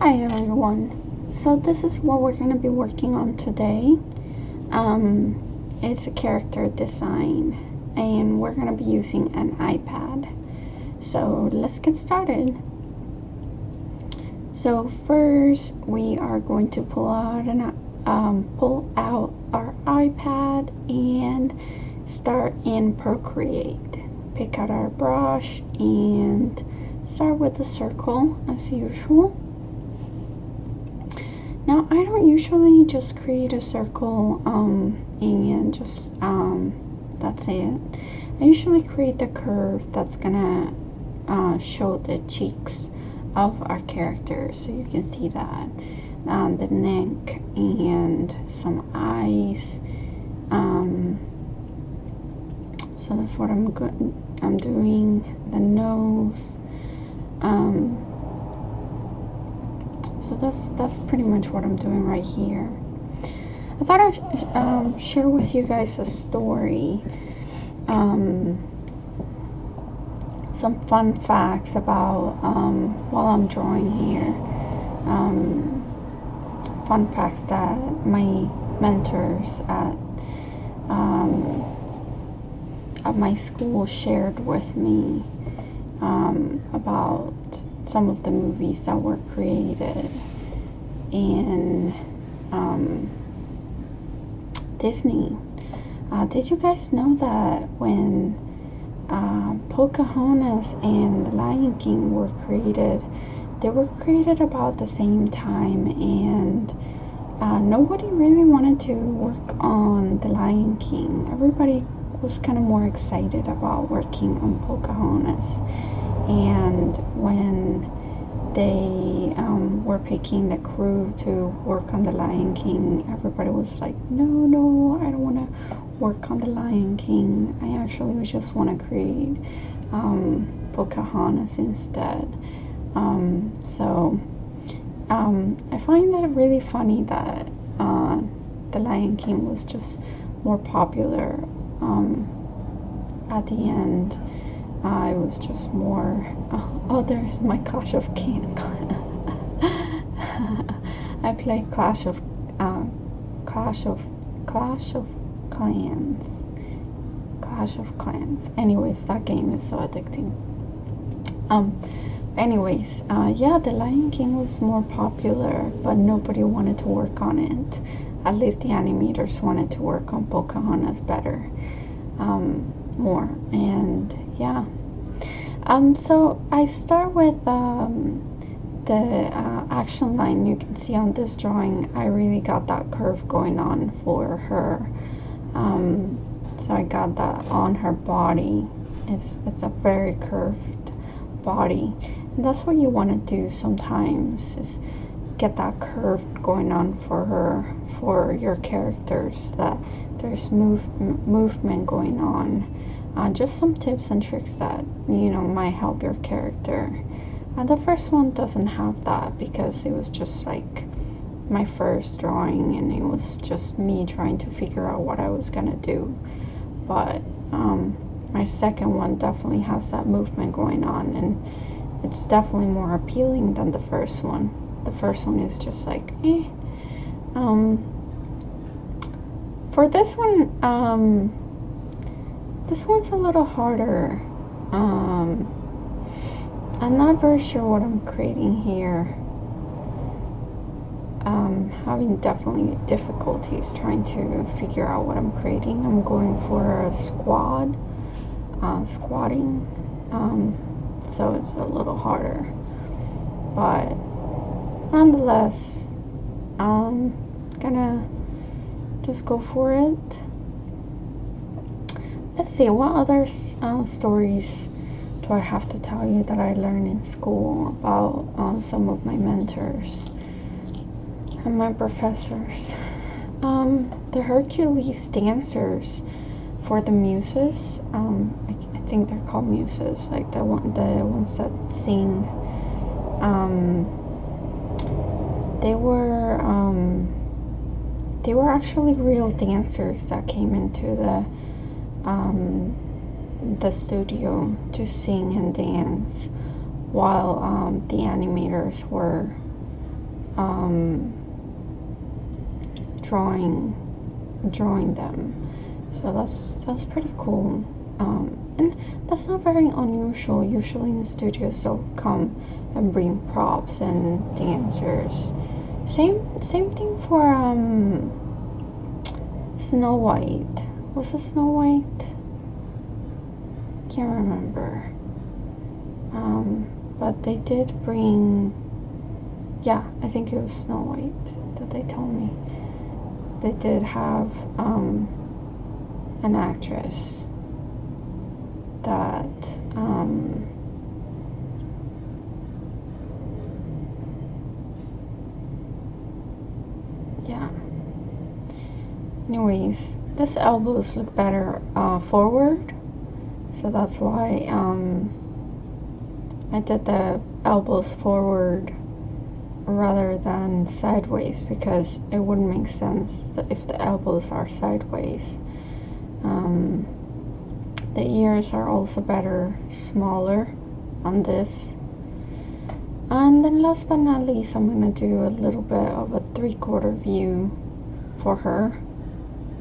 Hi everyone. So this is what we're going to be working on today. It's a character design and we're going to be using an iPad. So let's get started. So first we are going to pull out our iPad and start in Procreate. Pick out our brush and start with a circle as usual. Now, I don't usually just create a circle and just that's it. I usually create the curve that's gonna show the cheeks of our character, so you can see that the neck and some eyes. So that's what I'm doing. The nose. So that's pretty much what I'm doing right here. I thought I'd share with you guys a story, some fun facts about while I'm drawing here. Fun facts that my mentors at my school shared with me about some of the movies that were created in Disney. Did you guys know that when Pocahontas and The Lion King were created, they were created about the same time, and nobody really wanted to work on The Lion King. Everybody was kind of more excited about working on Pocahontas. And when they were picking the crew to work on The Lion King, everybody was like, no, I don't want to work on The Lion King. I actually just want to create Pocahontas instead. I find it really funny that The Lion King was just more popular at the end. It was just more. Oh, there's my Clash of Clans. I play Clash of Clans. Anyways, that game is so addicting. Yeah, The Lion King was more popular, but nobody wanted to work on it. At least the animators wanted to work on Pocahontas better, more, and yeah. So I start with the action line. You can see on this drawing, I really got that curve going on for her. So I got that on her body. It's a very curved body. And that's what you want to do sometimes, is get that curve going on for her, for your characters, that there's movement going on. Just some tips and tricks that might help your character. The first one doesn't have that because it was just like my first drawing and it was just me trying to figure out what I was gonna do. But my second one definitely has that movement going on, and it's definitely more appealing than the first one. The first one is just like for this one, this one's a little harder. I'm not very sure what I'm creating here. Having definitely difficulties trying to figure out what I'm creating. I'm going for a squatting. So it's a little harder. But nonetheless, I'm gonna just go for it. Let's see, what other stories do I have to tell you that I learned in school about some of my mentors and my professors? The Hercules dancers for the muses, I think they're called muses, like the ones that sing. They were actually real dancers that came into the studio to sing and dance while the animators were drawing them. So that's pretty cool. And that's not very unusual. Usually in studios they'll come and bring props and dancers. Same thing for Snow White. Was it Snow White? Can't remember. But they did bring, yeah, I think it was Snow White that they told me. They did have an actress that yeah. Anyways, this elbows look better forward, so that's why I did the elbows forward rather than sideways, because it wouldn't make sense if the elbows are sideways. The ears are also better smaller on this. And then last but not least, I'm gonna do a little bit of a 3/4 view for her,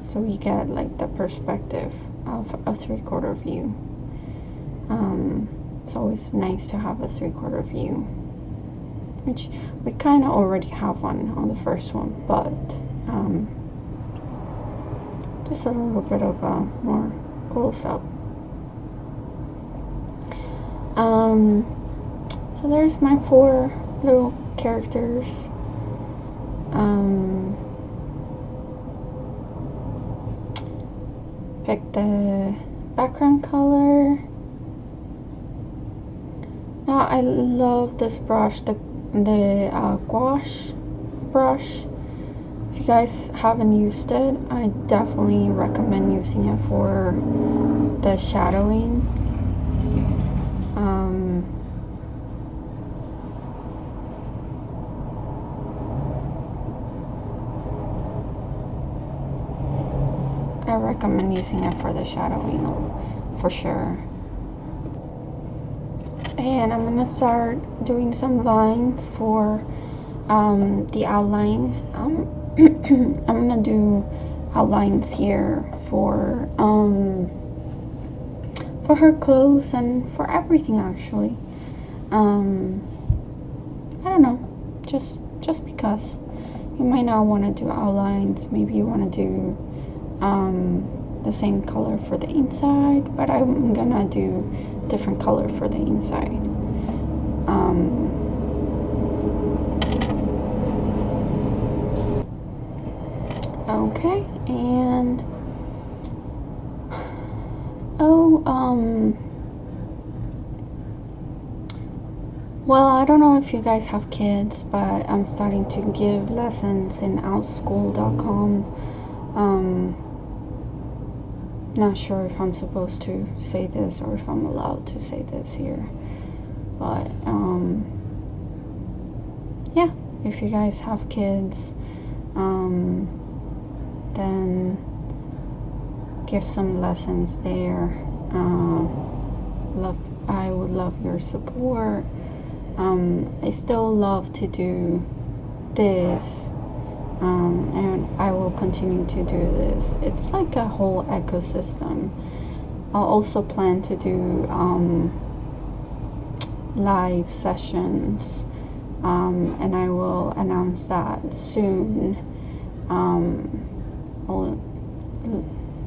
so we get like the perspective of a 3/4 view. It's always nice to have a 3/4 view, which we kind of already have one on the first one, but just a little bit of a more close-up. So there's my 4 little characters. Pick the background color. Now I love this brush, the gouache brush. If you guys haven't used it, I definitely recommend using it for the shadowing. I recommend using it for the shadowing for sure. And I'm gonna start doing some lines for the outline. I'm gonna do outlines here for her clothes and for everything actually. I don't know, just because you might not want to do outlines. Maybe you want to do the same color for the inside, but I'm gonna do different color for the inside. Okay, and well, I don't know if you guys have kids, but I'm starting to give lessons in outschool.com. Not sure if I'm supposed to say this or if I'm allowed to say this here, but yeah, if you guys have kids, then give some lessons there. I would love your support. I still love to do this, and I will continue to do this. It's like a whole ecosystem. I'll also plan to do live sessions, and I will announce that soon. I'll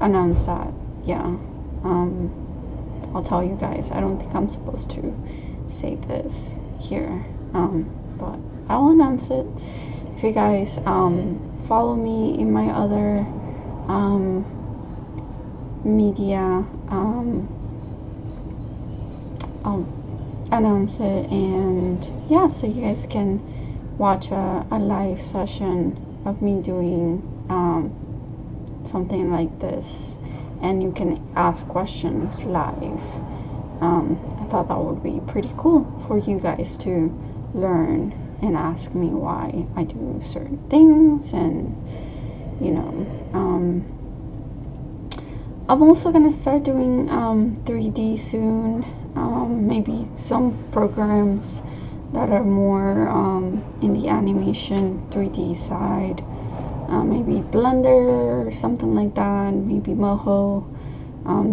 announce that, yeah. I'll tell you guys. I don't think I'm supposed to say this here, but I'll announce it. If you guys follow me in my other media, I'll announce it, and yeah, so you guys can watch a live session of me doing something like this, and you can ask questions live. I thought that would be pretty cool for you guys to learn and ask me why I do certain things, and you know, I'm also gonna start doing 3D soon. Maybe some programs that are more in the animation 3D side. Maybe Blender or something like that, maybe Moho.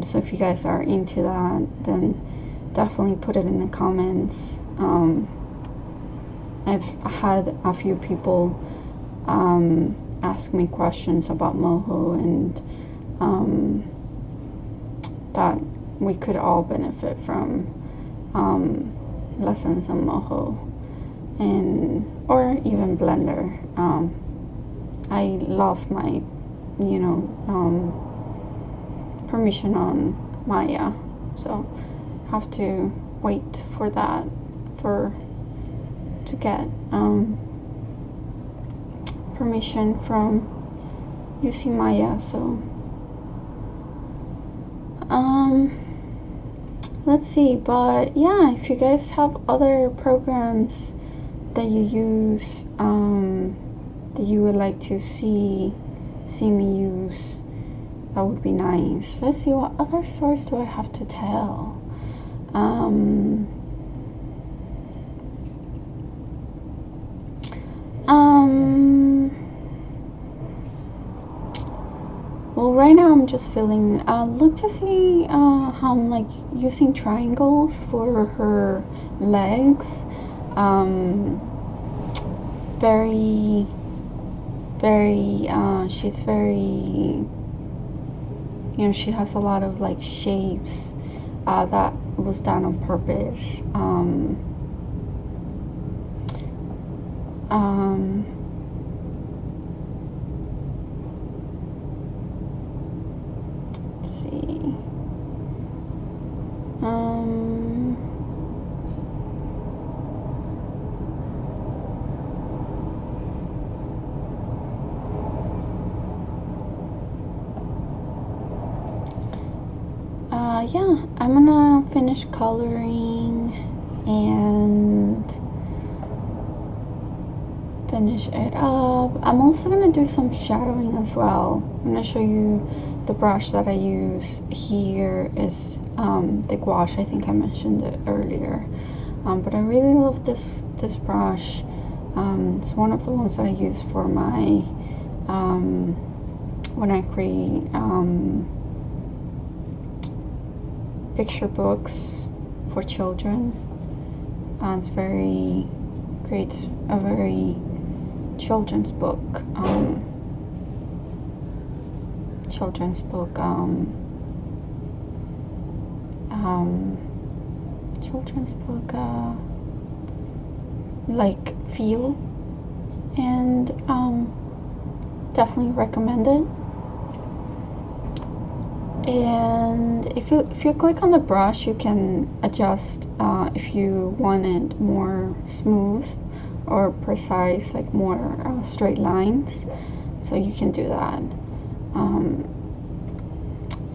So if you guys are into that, then definitely put it in the comments. I've had a few people ask me questions about Moho, and that we could all benefit from lessons on Moho, and or even Blender. I lost my, permission on Maya, so have to wait for that to get permission from using Maya. So let's see. But yeah, if you guys have other programs that you use that you would like to see me use, that would be nice. Let's see, what other stories do I have to tell? Well, right now I'm just feeling, look to see how I'm like using triangles for her legs. Very, she's very, she has a lot of like shapes that was done on purpose. Let's see. Yeah, I'm gonna finish coloring and finish it up. I'm also gonna do some shadowing as well. I'm gonna show you the brush that I use. Here is the gouache. I think I mentioned it earlier, but I really love this brush. It's one of the ones that I use for my when I create picture books for children. Creates a very children's book. Like feel, and definitely recommend it. And if you click on the brush, you can adjust if you want it more smooth or precise, like more straight lines, so you can do that.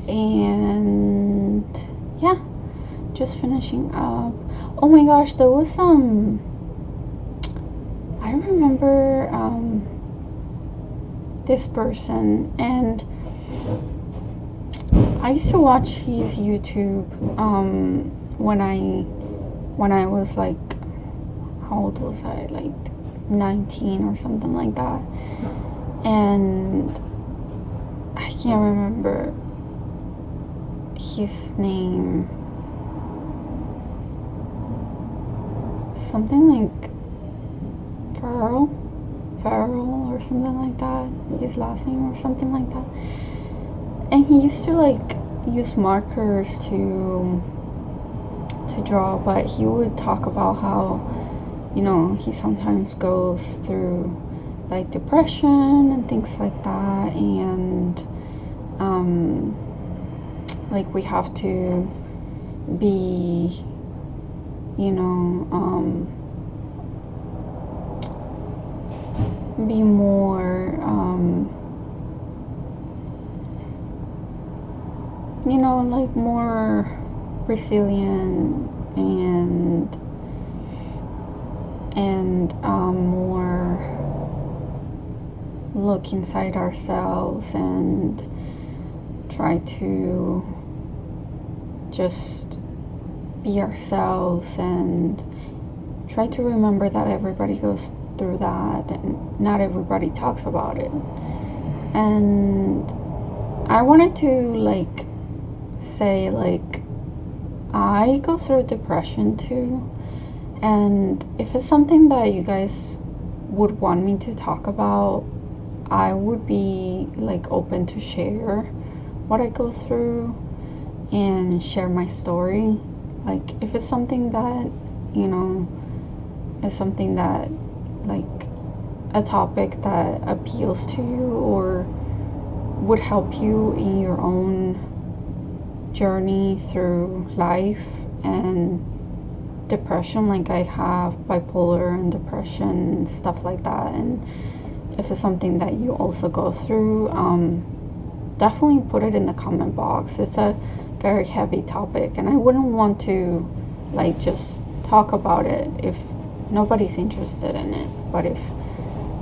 And yeah, just finishing up. Oh my gosh, there was I remember this person, and I used to watch his YouTube when I was like, how old was I? Like 19 or something like that. And I can't remember his name. Something like Farrell or something like that. His last name or something like that. And he used to like use markers to draw, but he would talk about how, he sometimes goes through like depression and things like that, and like we have to be, be more like more resilient and more look inside ourselves and try to just be ourselves and try to remember that everybody goes through that and not everybody talks about it. And I wanted to like say like I go through depression too, and if it's something that you guys would want me to talk about, I would be like open to share what I go through and share my story. Like if it's something that, you know, is something that like a topic that appeals to you or would help you in your own journey through life and depression, like I have bipolar and depression and stuff like that, and if it's something that you also go through, definitely put it in the comment box. It's a very heavy topic and I wouldn't want to like just talk about it if nobody's interested in it. But if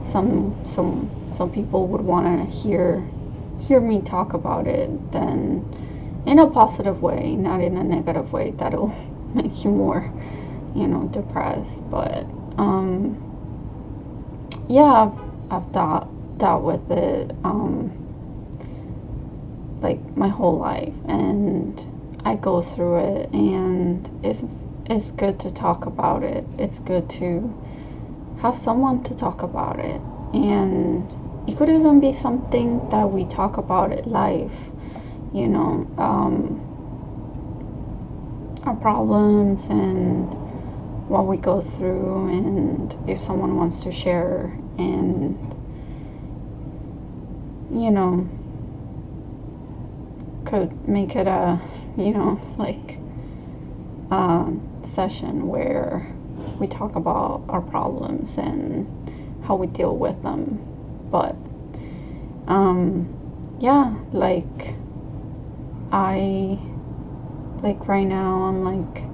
some people would want to hear me talk about it, then in a positive way, not in a negative way that'll make you more, you know, depressed. But yeah, I've dealt with it like my whole life, and I go through it, and it's good to talk about it. It's good to have someone to talk about it, and it could even be something that we talk about it live, you know, our problems and what we go through, and if someone wants to share and, you know, could make it a, you know, like session where we talk about our problems and how we deal with them. But yeah, like I like right now I'm like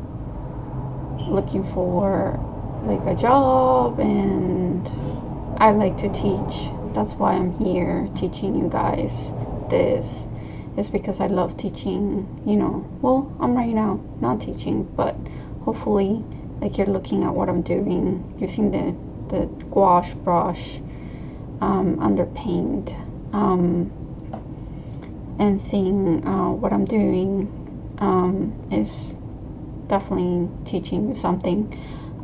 looking for like a job, and I like to teach. That's why I'm here teaching you guys this. It's because I love teaching, you know. Well, I'm right now not teaching, but hopefully like you're looking at what I'm doing using the gouache brush under paint, and seeing what I'm doing is definitely teaching you something.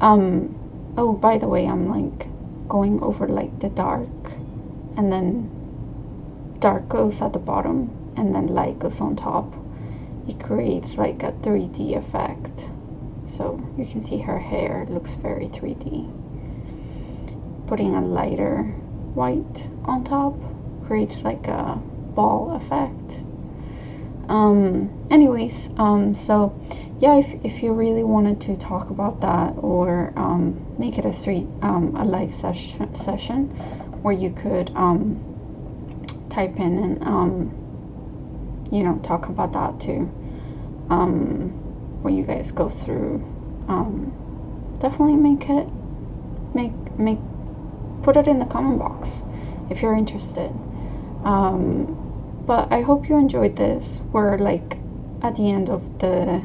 Oh, by the way, I'm like going over like the dark, and then dark goes at the bottom and then light goes on top. It creates like a 3D effect. So you can see her hair looks very 3D. Putting a lighter white on top creates like a ball effect. Anyways, so yeah, if you really wanted to talk about that, or make it a live session where you could type in and you know, talk about that too, what you guys go through, definitely put it in the comment box if you're interested. But I hope you enjoyed this. We're like at the end of the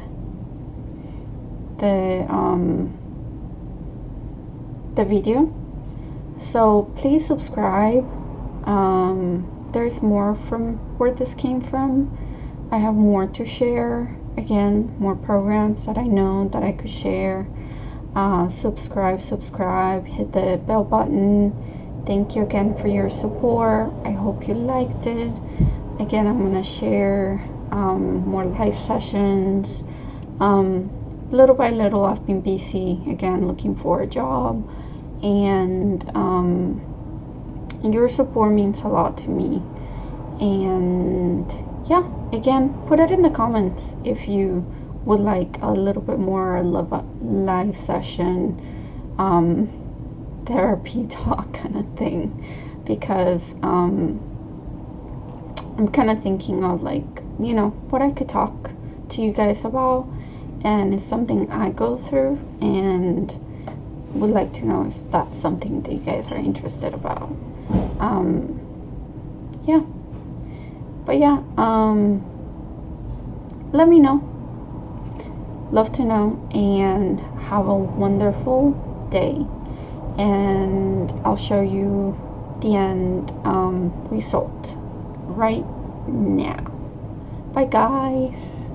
video, so please subscribe. There's more from where this came from. I have more to share, again, more programs that I know that I could share. Subscribe, hit the bell button. Thank you again for your support. I hope you liked it. Again, I'm gonna share more live sessions. Little by little, I've been busy again looking for a job, and your support means a lot to me. And yeah, again, put it in the comments if you would like a little bit more live session, therapy talk kind of thing, because I'm kind of thinking of like, you know, what I could talk to you guys about, and it's something I go through and would like to know if that's something that you guys are interested about. Yeah, but yeah, let me know. Love to know, and have a wonderful day, and I'll show you the end result right now. Bye guys.